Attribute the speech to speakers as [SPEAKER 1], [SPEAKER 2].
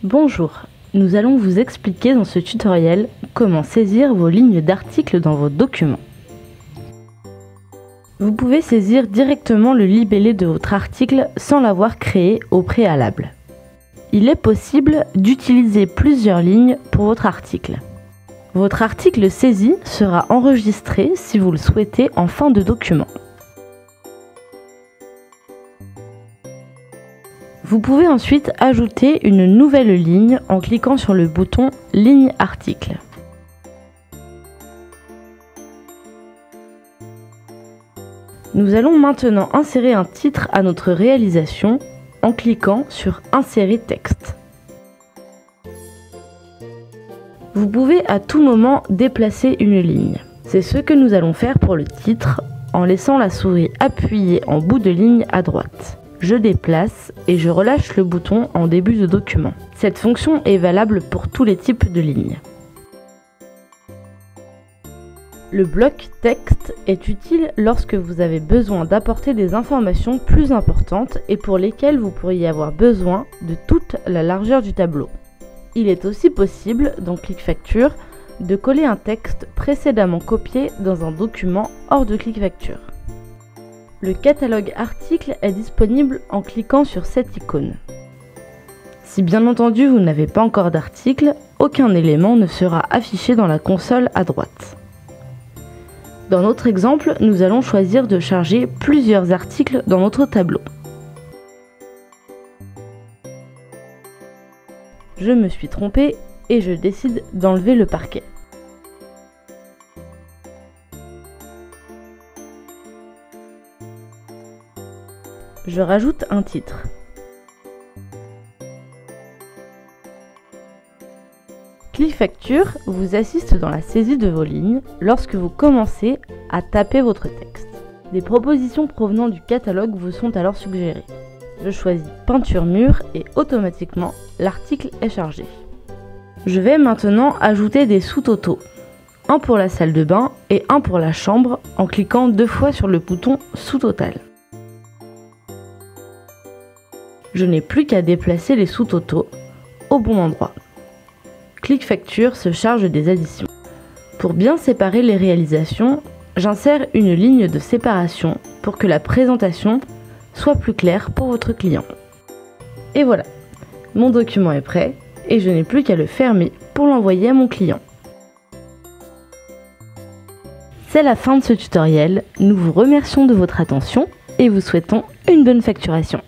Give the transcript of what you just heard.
[SPEAKER 1] Bonjour, nous allons vous expliquer dans ce tutoriel comment saisir vos lignes d'articles dans vos documents. Vous pouvez saisir directement le libellé de votre article sans l'avoir créé au préalable. Il est possible d'utiliser plusieurs lignes pour votre article. Votre article saisi sera enregistré si vous le souhaitez en fin de document. Vous pouvez ensuite ajouter une nouvelle ligne en cliquant sur le bouton « Ligne article ». Nous allons maintenant insérer un titre à notre réalisation en cliquant sur « Insérer texte ». Vous pouvez à tout moment déplacer une ligne. C'est ce que nous allons faire pour le titre en laissant la souris appuyée en bout de ligne à droite. Je déplace et je relâche le bouton en début de document. Cette fonction est valable pour tous les types de lignes. Le bloc texte est utile lorsque vous avez besoin d'apporter des informations plus importantes et pour lesquelles vous pourriez avoir besoin de toute la largeur du tableau. Il est aussi possible, dans ClickFacture, de coller un texte précédemment copié dans un document hors de ClickFacture. Le catalogue article est disponible en cliquant sur cette icône. Si bien entendu vous n'avez pas encore d'article, aucun élément ne sera affiché dans la console à droite. Dans notre exemple, nous allons choisir de charger plusieurs articles dans notre tableau. Je me suis trompée et je décide d'enlever le parquet. Je rajoute un titre. ClickFacture vous assiste dans la saisie de vos lignes lorsque vous commencez à taper votre texte. Des propositions provenant du catalogue vous sont alors suggérées. Je choisis peinture mur et automatiquement l'article est chargé. Je vais maintenant ajouter des sous-totaux. Un pour la salle de bain et un pour la chambre en cliquant 2 fois sur le bouton sous-total. Je n'ai plus qu'à déplacer les sous-totaux au bon endroit. ClickFacture se charge des additions. Pour bien séparer les réalisations, j'insère une ligne de séparation pour que la présentation soit plus claire pour votre client. Et voilà, mon document est prêt et je n'ai plus qu'à le fermer pour l'envoyer à mon client. C'est la fin de ce tutoriel, nous vous remercions de votre attention et vous souhaitons une bonne facturation.